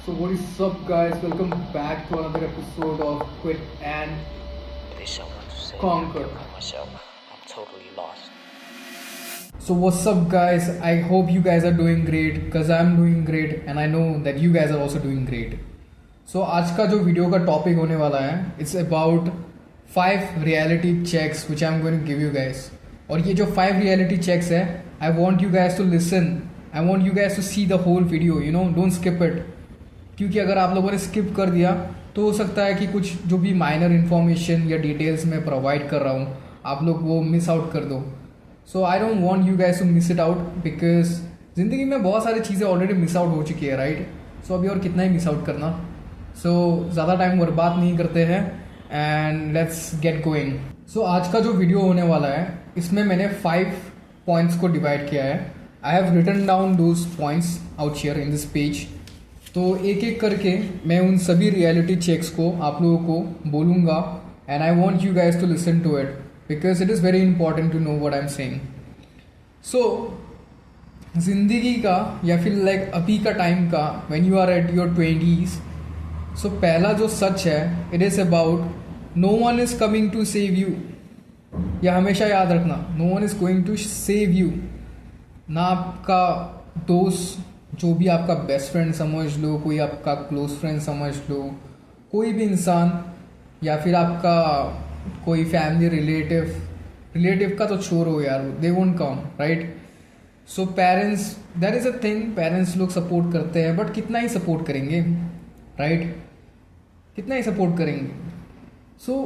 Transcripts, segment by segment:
So what is up guys, welcome back to another episode of Quit and There's so much to say. Conquer. About myself, I'm totally lost. So what's up guys, I hope you guys are doing great because I'm doing great and I know that you guys are also doing great. So आज का जो video का topic होने वाला है it's about 5 reality checks which I am going to give you guys. और ये जो 5 रियलिटी चेक्स है I want you guys to listen, I want you guys to see the whole video, you know, don't skip it. क्योंकि अगर आप लोगों ने skip कर दिया तो हो सकता है कि कुछ जो भी माइनर इन्फॉर्मेशन या डिटेल्स मैं प्रोवाइड कर रहा हूँ आप लोग वो मिस आउट कर दो. So I don't want you guys to miss it out because ज़िंदगी में बहुत सारी चीज़ें ऑलरेडी मिस आउट हो चुकी है, राइट. सो अभी और कितना ही मिस आउट करना. सो ज़्यादा टाइम बर्बाद नहीं करते हैं एंड लेट्स गेट गोइंग. सो आज का जो वीडियो होने वाला है इसमें मैंने 5 पॉइंट्स को डिवाइड किया है. I have written down those points out here in this page. तो एक एक करके मैं उन सभी रियलिटी चेक्स को आप लोगों को बोलूँगा and I want you guys to listen to it because it is very important to know what I am saying. So जिंदगी का या फिर लाइक अभी का टाइम का when you are at your 20s, so पहला जो सच है it is about no one is coming to save you. यह हमेशा याद रखना, no one is going to save you. ना आपका दोस्त, जो भी आपका बेस्ट फ्रेंड समझ लो, कोई आपका क्लोज फ्रेंड समझ लो, कोई भी इंसान, या फिर आपका कोई फैमिली रिलेटिव का तो छोड़ो यार, they won't come, right. So parents, that is a thing, parents लोग सपोर्ट करते हैं बट कितना ही सपोर्ट करेंगे, राइट. कितना ही सपोर्ट करेंगे. So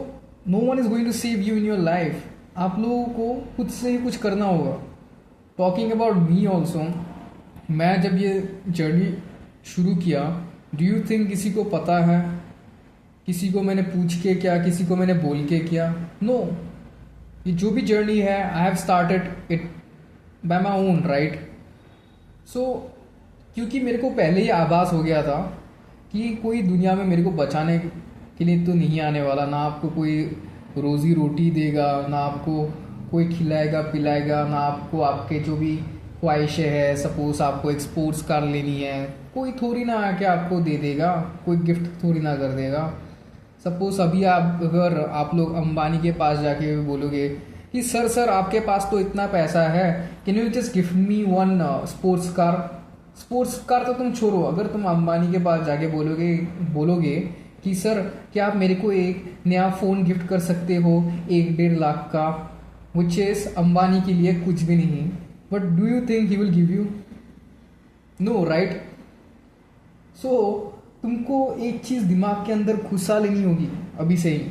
no one is going to save you in your life. आप लोगों को खुद से ही कुछ करना होगा. टॉकिंग अबाउट मी ऑल्सो, मैं जब ये जर्नी शुरू किया, डू यू थिंक किसी को पता है? किसी को मैंने पूछ के किया, किसी को मैंने बोल के किया? नो. ये जो भी जर्नी है I have started it by my own, right. So क्योंकि मेरे को पहले ही आभास हो गया था कि कोई दुनिया में मेरे को बचाने के लिए तो नहीं आने वाला. ना आपको कोई रोज़ी रोटी देगा, ना आपको कोई खिलाएगा पिलाएगा, ना आपको आपके जो भी ख्वाहिशें है, सपोज आपको एक स्पोर्ट्स कार लेनी है, कोई थोड़ी ना आके आपको दे देगा, कोई गिफ्ट थोड़ी ना कर देगा. सपोज अभी अगर आप लोग अंबानी के पास जाके बोलोगे कि सर आपके पास तो इतना पैसा है, can you just gift me one sports car तो तुम छोड़ो, अगर तुम अंबानी के पास जाके बोलोगे कि सर क्या आप मेरे को एक नया फ़ोन गिफ्ट कर सकते हो 1-1.5 लाख का, विच इज़ अंबानी के लिए कुछ भी नहीं. But do you think he will give you? No, right? So तुमको एक चीज़ दिमाग के अंदर घुसा लेनी होगी अभी से ही.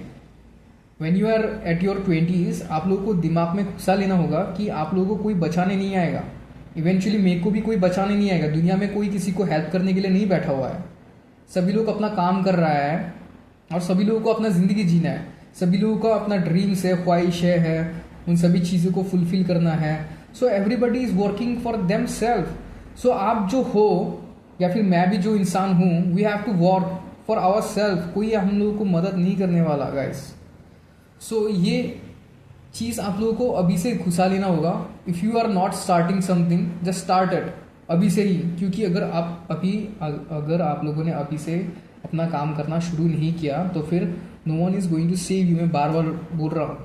When you are at your 20s, आप लोगों को दिमाग में घुसा लेना होगा कि आप लोगों को कोई बचाने नहीं आएगा. इवेंचुअली मेरे को भी कोई बचाने नहीं आएगा. दुनिया में कोई किसी को हेल्प करने के लिए नहीं बैठा हुआ है. सभी लोग अपना काम कर रहा है और सभी लोगों को अपना ज़िंदगी जीना है. सभी लोगों का अपना ड्रीम्स है, ख्वाहिशें है, उन सभी चीज़ों को फुलफिल करना है. So everybody is working for them self. So आप जो हो या फिर मैं भी जो इंसान हूँ, we have to work for our self. कोई हम लोगों को मदद नहीं करने वाला गाइस. सो ये चीज़ आप लोगों को अभी से घुसा लेना होगा. If you are not starting something, just start it अभी से ही. क्योंकि अगर आप लोगों ने अभी से अपना काम करना शुरू नहीं किया तो फिर no one is going to save you. मैं बार बार बोल रहा हूँ,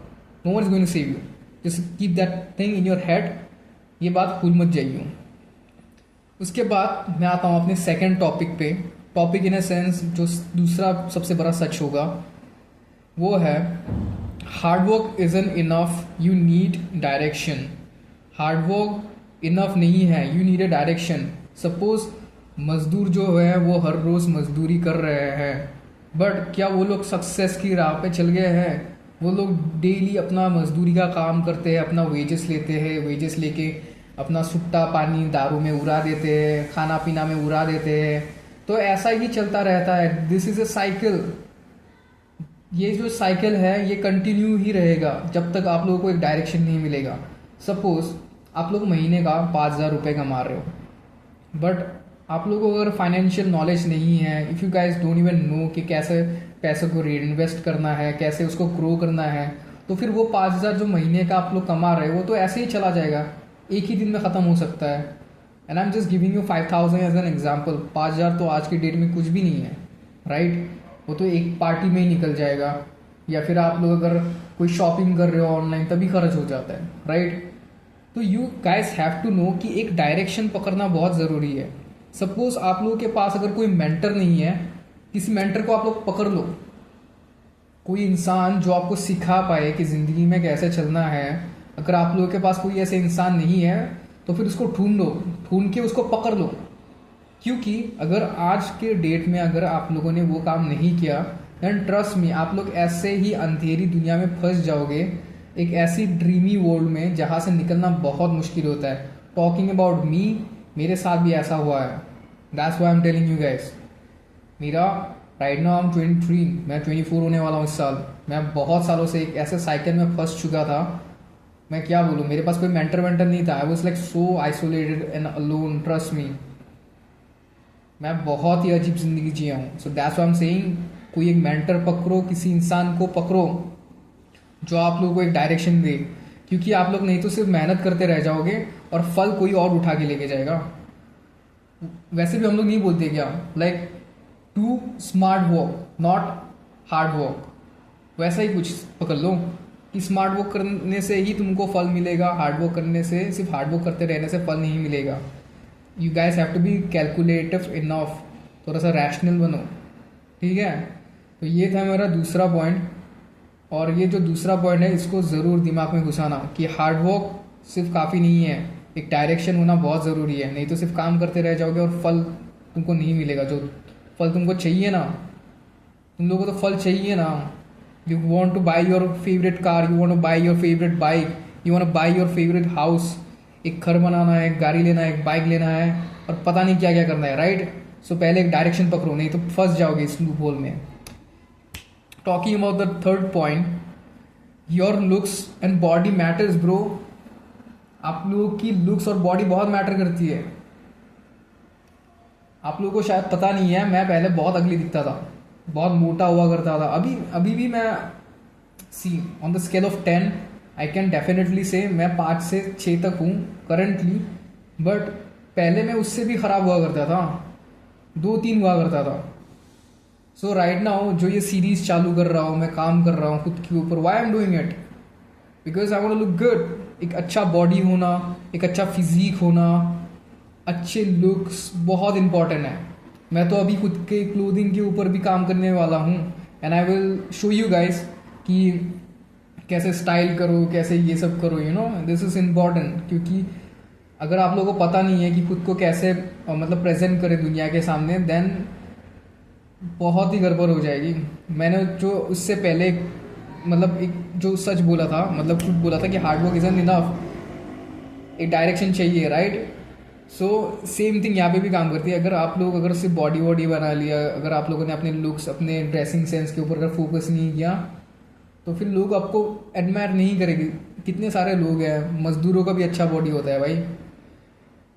no one is going to save you. Just keep that thing in your head. ये बात भूल मत जाइए. उसके बाद मैं आता हूँ अपने सेकंड टॉपिक पे. टॉपिक इन अ सेंस जो दूसरा सबसे बड़ा सच होगा वो है hard work isn't enough, you need direction. Hard work enough नहीं है, you need a direction. Suppose मजदूर जो है वो हर रोज़ मजदूरी कर रहे हैं बट क्या वो लोग सक्सेस की राह पे चल गए हैं? वो लोग डेली अपना मजदूरी का काम करते हैं, अपना वेजेस लेते हैं, वेजेस लेके अपना सुट्टा पानी दारू में उड़ा देते हैं, खाना पीना में उड़ा देते हैं. तो ऐसा ही चलता रहता है. This is a cycle. ये जो साइकिल है ये कंटिन्यू ही रहेगा जब तक आप लोगों को एक डायरेक्शन नहीं मिलेगा. सपोज आप लोग महीने का 5,000 रुपये कमा रहे हो बट आप लोगों को अगर फाइनेंशियल नॉलेज नहीं है, if you guys don't even know कि कैसे पैसे को री इन्वेस्ट करना है, कैसे उसको ग्रो करना है, तो फिर वो 5,000 जो महीने का आप लोग कमा रहे हो वो तो ऐसे ही चला जाएगा, एक ही दिन में ख़त्म हो सकता है. And I am just giving you 5,000 as an example. 5,000 तो आज की डेट में कुछ भी नहीं है, राइट? वो तो एक पार्टी में ही निकल जाएगा, या फिर आप लोग अगर कोई शॉपिंग कर रहे हो ऑनलाइन तभी खर्च हो जाता है, राइट? तो you guys have to know कि एक डायरेक्शन पकड़ना बहुत ज़रूरी है. सपोज आप लोगों के पास अगर कोई मेंटर नहीं है, किसी मेंटर को आप लोग पकड़ लो. कोई इंसान जो आपको सिखा पाए कि ज़िंदगी में कैसे चलना है. अगर आप लोगों के पास कोई ऐसे इंसान नहीं है तो फिर उसको ढूंढ लो, ढूंढ के उसको पकड़ लो. क्योंकि अगर आज के डेट में अगर आप लोगों ने वो काम नहीं किया, देन ट्रस्ट मी, आप लोग ऐसे ही अंधेरी दुनिया में फंस जाओगे, एक ऐसी ड्रीमी वर्ल्ड में जहाँ से निकलना बहुत मुश्किल होता है. टॉकिंग अबाउट मी, मेरे साथ भी ऐसा हुआ है. That's why I am telling you guys. मेरा राइट नाउ आई एम 23, मैं 24 होने वाला हूँ इस साल. मैं बहुत सालों से एक ऐसे साइकिल में फंस चुका था. मैं क्या बोलूँ, मेरे पास कोई मेंटर वेंटर नहीं था. I was like so isolated and alone. Trust me, मैं बहुत ही अजीब जिंदगी जिया हूँ. सो that's why I am saying, कोई एक मेंटर पकड़ो, किसी इंसान को पकड़ो जो आप लोगों को एक डायरेक्शन दे. क्योंकि आप लोग नहीं तो सिर्फ मेहनत करते रह जाओगे और फल कोई और उठा के लेके जाएगा. वैसे भी हम लोग नहीं बोलते क्या, like to smart work not hard work. वैसा ही कुछ पकड़ लो कि स्मार्ट वर्क करने से ही तुमको फल मिलेगा, हार्ड वर्क करने से, सिर्फ हार्ड वर्क करते रहने से फल नहीं मिलेगा. You guys have to be calculative enough. थोड़ा सा रैशनल बनो, ठीक है? तो ये था मेरा दूसरा पॉइंट. और ये जो दूसरा पॉइंट है इसको ज़रूर दिमाग में घुसाना कि हार्ड वर्क सिर्फ काफ़ी नहीं है, एक डायरेक्शन होना बहुत ज़रूरी है. नहीं तो सिर्फ काम करते रह जाओगे और फल तुमको नहीं मिलेगा. जो फल तुमको चाहिए ना, तुम लोगों को तो फल चाहिए ना. You want two by your favourite car, you want two by your favourite bike, you want two by your favourite house. एक घर बनाना है, एक गाड़ी लेना है, एक बाइक लेना है, और पता नहीं क्या क्या करना है, राइट? सो पहले एक डायरेक्शन पकड़ो, नहीं तो फंस जाओगे इस लूप होल में. Talking about the third point, your looks and body matters bro. आप लोगों की लुक्स और बॉडी बहुत मैटर करती है. आप लोगों को शायद पता नहीं है, मैं पहले बहुत अगली दिखता था, बहुत मोटा हुआ करता था. अभी भी मैं see on the scale of 10 I can definitely say मैं 5 से 6 तक हूँ करंटली. बट पहले मैं उससे भी ख़राब हुआ करता था, 2-3 हुआ करता था. सो राइट नाउ जो ये सीरीज चालू कर रहा हूँ, मैं काम कर रहा हूँ खुद के ऊपर. Why I am doing it? Because I want to look good. एक अच्छा बॉडी होना, एक अच्छा फिजिक होना, अच्छे लुक्स बहुत इंपॉर्टेंट है. मैं तो अभी खुद के क्लोथिंग के ऊपर भी काम करने वाला हूँ. And I will show you guys कि कैसे स्टाइल करो, कैसे ये सब करो. You know, this is important. क्योंकि अगर आप लोगों को पता नहीं है कि खुद को कैसे मतलब प्रेजेंट करें दुनिया के सामने, देन बहुत ही गड़बड़ हो जाएगी. मैंने जो उससे पहले मतलब एक जो सच बोला था, मतलब खुद बोला था कि हार्ड वर्क इज़ इनफ, एक डायरेक्शन चाहिए, राइट? सो सेम थिंग यहाँ पे भी काम करती है. अगर सिर्फ बॉडी वॉडी बना लिया, अगर आप लोगों ने अपने लुक्स, अपने ड्रेसिंग सेंस के ऊपर अगर फोकस नहीं किया, तो फिर लोग आपको एडमायर नहीं करेंगे. कितने सारे लोग हैं, मजदूरों का भी अच्छा बॉडी होता है भाई.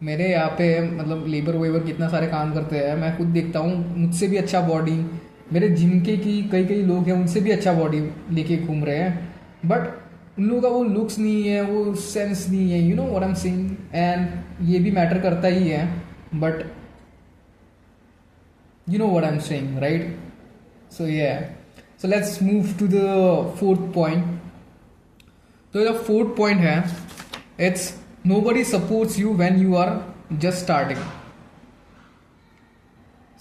मेरे यहाँ पे मतलब लेबर वेबर कितना सारे काम करते हैं, मैं खुद देखता हूँ. मुझसे भी अच्छा बॉडी, मेरे जिम के की कई लोग हैं, उनसे भी अच्छा बॉडी लेके घूम रहे हैं. बट उन लोगों का वो लुक्स नहीं है, वो सेंस नहीं है. You know what I am saying. And ये भी मैटर करता ही है, but you know what I am saying, right? So so let's move to the fourth point. तो जो फोर्थ पॉइंट है, it's nobody supports you when you are just starting.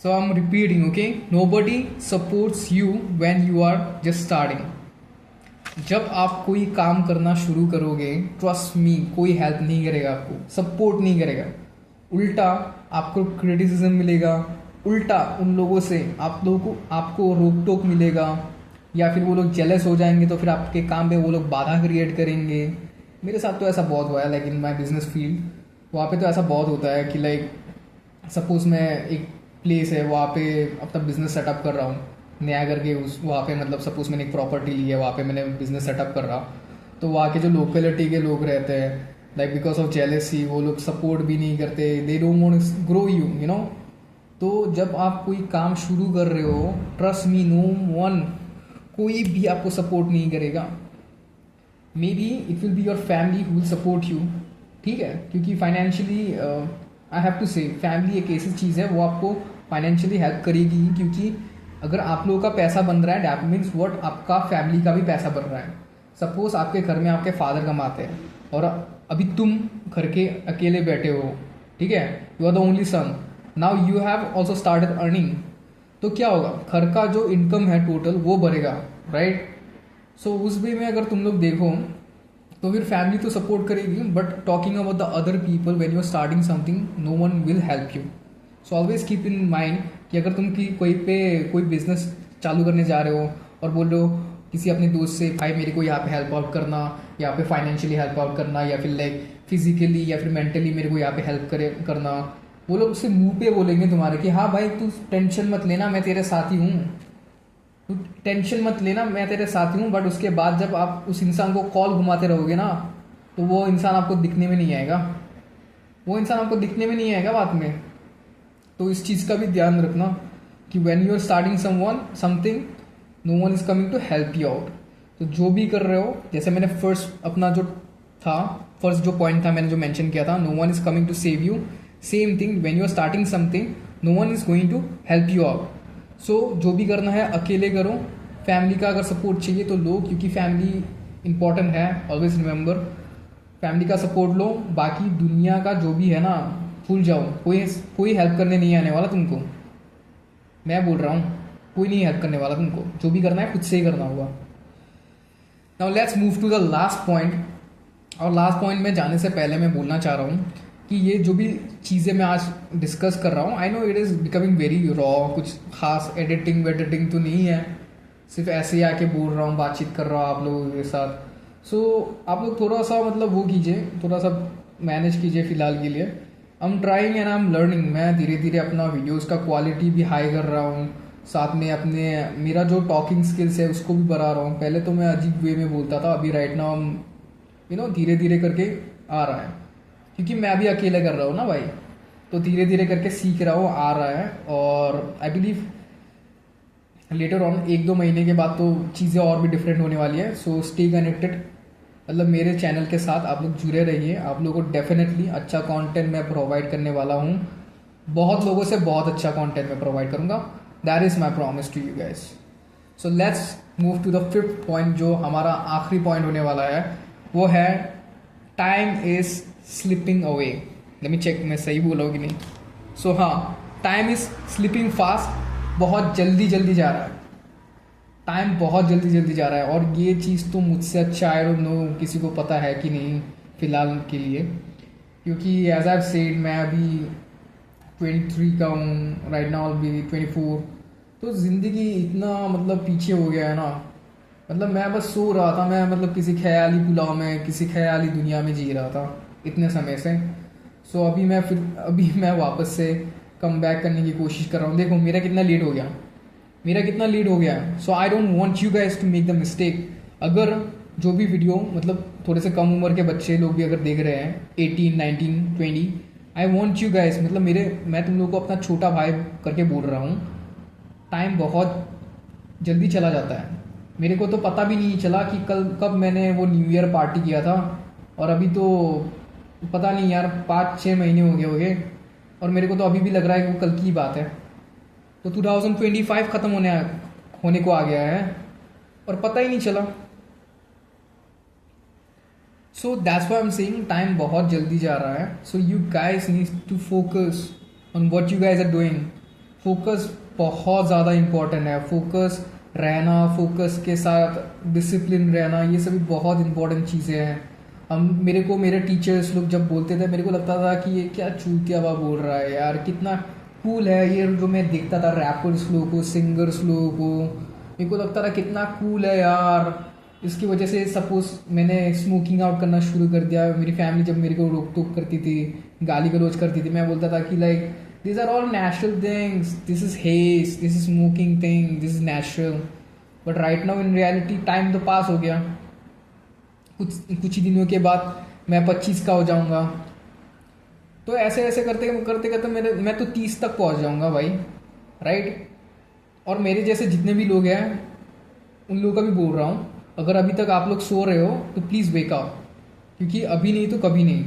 So I'm repeating, okay? Nobody supports you when you are just starting. जब आप कोई काम करना शुरू करोगे, ट्रस्ट मी, कोई हेल्प नहीं करेगा आपको, सपोर्ट नहीं करेगा. उल्टा आपको क्रिटिसिज्म मिलेगा, उल्टा उन लोगों से आपको रोक टोक मिलेगा, या फिर वो लोग जेलस हो जाएंगे तो फिर आपके काम पे वो लोग बाधा क्रिएट करेंगे. मेरे साथ तो ऐसा बहुत हुआ है, like in my business field. वहाँ पे तो ऐसा बहुत होता है कि लाइक सपोज मैं एक प्लेस है, वहाँ पे अपना बिजनेस सेटअप कर रहा हूँ नया करके. वहाँ पे मतलब सपोज मैंने एक प्रॉपर्टी ली है, वहाँ पे मैंने बिजनेस सेटअप कर रहा. तो वहाँ के जो लोकेलिटी के लोग रहते हैं, लाइक बिकॉज ऑफ जेलसी वो लोग सपोर्ट भी नहीं करते. They don't want to grow you know. तो जब आप कोई काम शुरू कर रहे हो, ट्रस्ट मी, नो वन, कोई भी आपको सपोर्ट नहीं करेगा. May be it will be your family who will support you, ठीक है? क्योंकि फाइनेंशियली आई हैव टू से फैमिली एक ऐसी चीज़ है वो आपको फाइनेंशियली हेल्प करेगी, क्योंकि अगर आप लोगों का पैसा बन रहा है दैट मीन्स व्हाट आपका फैमिली का भी पैसा बन रहा है। सपोज आपके घर में आपके फादर कमाते हैं और अभी तुम घर के अकेले बैठे हो, ठीक है, you are the only son, now you have also started earning, तो क्या होगा, घर का जो इनकम है टोटल वो बढ़ेगा, राइट। सो उस वे में अगर तुम लोग देखो तो फिर फैमिली तो सपोर्ट करेगी, but talking about the other people when you are starting something no one will help you. So always keep in mind कि अगर तुम कोई बिजनेस चालू करने जा रहे हो और बोल रहे हो किसी अपने दोस्त से भाई मेरे को यहाँ पे हेल्प आउट करना, यहाँ पे फाइनेंशियली हेल्प आउट करना, या फिर लाइक फिजिकली या फिर मेंटली मेरे को यहाँ पे हेल्प करना, वो लोग उससे मुंह पे बोलेंगे तुम्हारे कि हाँ भाई तू टेंशन मत लेना मैं तेरे साथ ही हूँ, तू टेंशन मत लेना मैं तेरे साथ ही हूँ। बट उसके बाद जब आप उस इंसान को कॉल घुमाते रहोगे ना तो वो इंसान आपको दिखने में नहीं आएगा, वो इंसान आपको दिखने में नहीं आएगा बाद में। तो इस चीज़ का भी ध्यान रखना कि when you are starting something no one is coming to help you out. तो जो भी कर रहे हो, जैसे मैंने फर्स्ट जो पॉइंट था मैंने जो मेंशन किया था, no one is coming to save you, same thing when you are starting something no one is going to help you out. So जो भी करना है अकेले करो, फैमिली का अगर सपोर्ट चाहिए तो लो, क्योंकि फैमिली इंपॉर्टेंट है, ऑलवेज रिमेंबर फैमिली का सपोर्ट लो। बाकी दुनिया का जो भी है ना भूल जाओ, कोई हेल्प करने नहीं आने वाला तुमको, मैं बोल रहा हूँ कोई नहीं हेल्प करने वाला तुमको, जो भी करना है खुद से ही करना होगा। Now let's move to the last point. और लास्ट पॉइंट में जाने से पहले मैं बोलना चाह रहा हूँ कि ये जो भी चीज़ें मैं आज डिस्कस कर रहा हूँ, I know it is becoming very raw, कुछ खास एडिटिंग वेडिटिंग तो नहीं है, सिर्फ ऐसे ही आके बोल रहा हूँ, बातचीत कर रहा हूँ आप लोगों के साथ। सो आप लोग थोड़ा सा मतलब वो कीजिए, थोड़ा सा मैनेज कीजिए फ़िलहाल के लिए। I am trying and I am learning, मैं धीरे धीरे अपना वीडियोज़ का क्वालिटी भी हाई कर रहा हूँ, साथ में अपने मेरा जो टॉकिंग स्किल्स है उसको भी बढ़ा रहा हूँ। पहले तो मैं अजीब वे में बोलता था, अभी राइट नाउ धीरे धीरे करके आ रहा है, क्योंकि मैं भी अकेले कर रहा हूँ ना भाई, तो धीरे धीरे करके सीख रहा हूँ, आ रहा है। और आई बिलीव लेटर ऑन 1-2 महीने के बाद तो चीज़ें और भी डिफरेंट होने वाली है। सो स्टे कनेक्टेड, मतलब मेरे चैनल के साथ आप लोग जुड़े रहिए, आप लोगों को डेफिनेटली अच्छा कंटेंट मैं प्रोवाइड करने वाला हूँ, बहुत लोगों से बहुत अच्छा कंटेंट मैं प्रोवाइड करूँगा, that is my promise to you guys. So let's move to the 5th point, जो हमारा आखिरी पॉइंट होने वाला है, वो है time is slipping away. Let me check मैं सही बोला हूँ कि नहीं। सो हाँ, टाइम इज स्लिपिंग फास्ट, बहुत जल्दी जल्दी जा रहा है, टाइम बहुत जल्दी जल्दी जा रहा है। और ये चीज़ तो मुझसे अच्छा आई डोंट नो किसी को पता है कि नहीं फ़िलहाल के लिए, क्योंकि एज आई सेड मैं अभी 23 का हूँ, राइट नाउ भी 24। तो ज़िंदगी इतना मतलब पीछे हो गया है ना, मतलब मैं बस सो रहा था, मैं मतलब किसी ख्याली पुलाव में, किसी ख्याली दुनिया में जी रहा था इतने समय से। सो अभी मैं वापस से कम बैक करने की कोशिश कर रहा हूँ। देखो मेरा कितना लेट हो गया, so I don't want you guys to make the mistake. अगर जो भी वीडियो मतलब थोड़े से कम उम्र के बच्चे लोग भी अगर देख रहे हैं, 18, 19, 20, आई वॉन्ट यू गाइस, मतलब मैं तुम लोगों को अपना छोटा भाई करके बोल रहा हूँ, टाइम बहुत जल्दी चला जाता है। मेरे को तो पता भी नहीं चला कि कब मैंने वो न्यू ईयर पार्टी किया था, और अभी तो पता नहीं यार 5-6 महीने हो गए, और मेरे को तो अभी भी लग रहा है कि वो कल की बात है। तो 2025 ख़त्म होने को आ गया है और पता ही नहीं चला। So that's why I am saying time बहुत जल्दी जा रहा है। So you guys need to focus on what you guys are doing. Focus बहुत ज़्यादा इम्पोर्टेंट है, फोकस रहना, फोकस के साथ डिसिप्लिन रहना, ये सभी बहुत इंपॉर्टेंट चीज़ें हैं। मेरे टीचर्स लोग जब बोलते थे, मेरे को लगता था कि ये क्या चूतिया हुआ बोल रहा है यार, कितना कूल है ये जो मैं देखता था रैपर्स लोगों को, सिंगर्स लोगों को, मेरे को लगता था कितना कूल है यार। इसकी वजह से सपोज मैंने स्मोकिंग आउट करना शुरू कर दिया। मेरी फैमिली जब मेरे को रोक टोक करती थी, गाली गलौज करती थी, मैं बोलता था कि like these are all natural things, this is haze, this is smoking thing, this is natural. But right now in reality time तो पास हो गया, कुछ ही दिनों के बाद मैं 25 का हो जाऊंगा। तो ऐसे ऐसे करते करते करते मैं तो 30 तक पहुंच जाऊंगा भाई, राइट। और मेरे जैसे जितने भी लोग हैं उन लोगों का भी बोल रहा हूँ, अगर अभी तक आप लोग सो रहे हो तो प्लीज़ वेक अप, क्योंकि अभी नहीं तो कभी नहीं।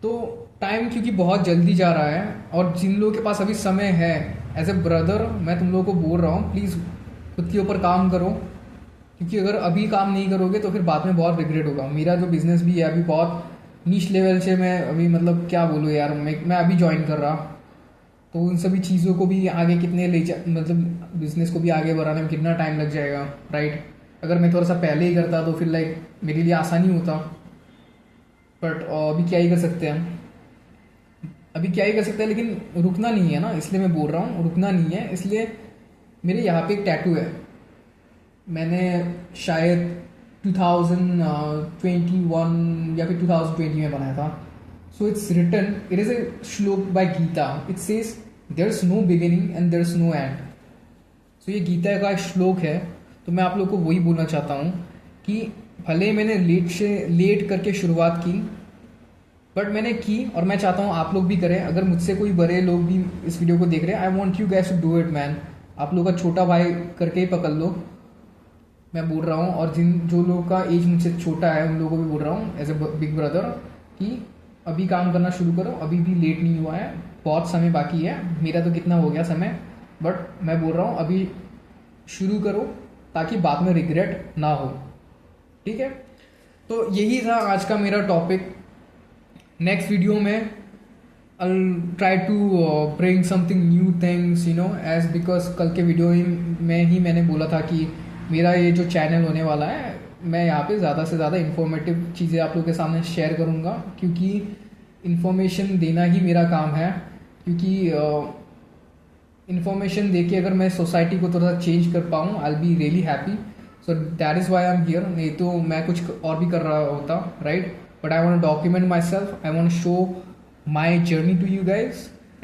तो टाइम क्योंकि बहुत जल्दी जा रहा है, और जिन लोगों के पास अभी समय है, एज ए ब्रदर मैं तुम लोगों को बोल रहा हूँ, प्लीज़ खुद के ऊपर काम करो, क्योंकि अगर अभी काम नहीं करोगे तो फिर बाद में बहुत रिग्रेट होगा। मेरा जो बिज़नेस भी है अभी बहुत नीच लेवल से, मैं अभी मतलब क्या बोलूँ यार, मैं अभी ज्वाइन कर रहा, तो उन सभी चीज़ों को भी आगे कितने ले जा, मतलब बिज़नेस को भी आगे बढ़ाने में कितना टाइम लग जाएगा, राइट। अगर मैं थोड़ा सा पहले ही करता तो फिर लाइक मेरे लिए आसानी होता, बट अभी क्या ही कर सकते हैं, अभी क्या ही कर सकते हैं, लेकिन रुकना नहीं है ना, इसलिए मैं बोल रहा हूँ रुकना नहीं है। इसलिए मेरे यहाँ पे एक टैटू है, मैंने शायद 2021 या फिर 2020 में बनाया था। So it's written, it is a shloka by Gita, it says there is no beginning and there is no end. So ये गीता का एक श्लोक है, तो मैं आप लोग को वही बोलना चाहता हूँ कि भले मैंने लेट करके शुरुआत की, बट मैंने की, और मैं चाहता हूँ आप लोग भी करें। अगर मुझसे कोई बड़े लोग भी इस वीडियो को देख रहे हैं, I want you guys to do it man. आप लोग का छोटा भाई करके ही पकड़ लो, मैं बोल रहा हूँ। और जो लोगों का एज मुझसे छोटा है उन लोगों को भी बोल रहा हूँ एज ए बिग ब्रदर कि अभी काम करना शुरू करो, अभी भी लेट नहीं हुआ है, बहुत समय बाकी है। मेरा तो कितना हो गया समय, बट मैं बोल रहा हूँ अभी शुरू करो ताकि बाद में रिग्रेट ना हो, ठीक है। तो यही था आज का मेरा टॉपिक। नेक्स्ट वीडियो में I'll try to bring something new things, you know, as because कल के वीडियो में ही मैंने बोला था कि मेरा ये जो चैनल होने वाला है, मैं यहाँ पे ज़्यादा से ज़्यादा इन्फॉर्मेटिव चीज़ें आप लोगों के सामने शेयर करूँगा, क्योंकि इन्फॉर्मेशन देना ही मेरा काम है। क्योंकि इन्फॉर्मेशन दे के अगर मैं सोसाइटी को थोड़ा सा चेंज कर पाऊँ, I will be really happy. So that is why I am here. नहीं तो मैं कुछ और भी कर रहा होता, right. But I want document my self, I want show my journey to you guys,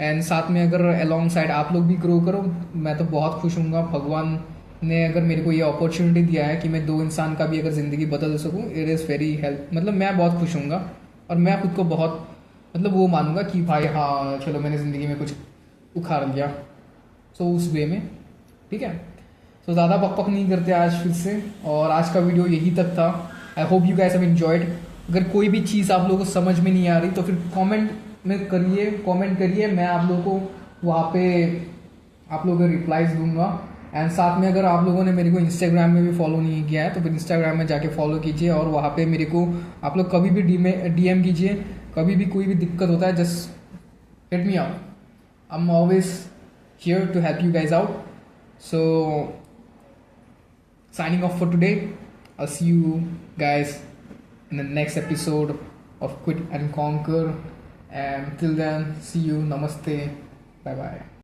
and साथ में अगर अलॉन्ग साइड आप लोग भी ग्रो करो, मैं तो बहुत खुश हूँगा। भगवान ने अगर मेरे को ये अपॉर्चुनिटी दिया है कि मैं दो इंसान का भी अगर ज़िंदगी बदल सकूँ, इट इज़ वेरी हेल्प, मतलब मैं बहुत खुश हूँगा। और मैं खुद को बहुत मतलब वो मानूंगा कि भाई हाँ चलो मैंने ज़िंदगी में कुछ उखाड़ लिया। सो उस वे में ठीक है। सो ज़्यादा बकबक नहीं करते आज फिर से, और आज का वीडियो यही तक था। I hope you guys have enjoyed. अगर कोई भी चीज़ आप लोगों को समझ में नहीं आ रही तो फिर कमेंट में करिए, कमेंट करिए, मैं आप लोगों को वहाँ पे आप लोगों को रिप्लाईज दूंगा। एंड साथ में अगर आप लोगों ने मेरे को इंस्टाग्राम में भी फॉलो नहीं किया है तो फिर इंस्टाग्राम में जाके फॉलो कीजिए, और वहाँ पे मेरे को आप लोग कभी भी डीएम कीजिए, कभी भी कोई भी दिक्कत होता है, just hit me out, I am always here to help you guys out. So signing off for today. I'll see you guys in the next episode of Quit and Conquer, and till then, see you, namaste, bye bye.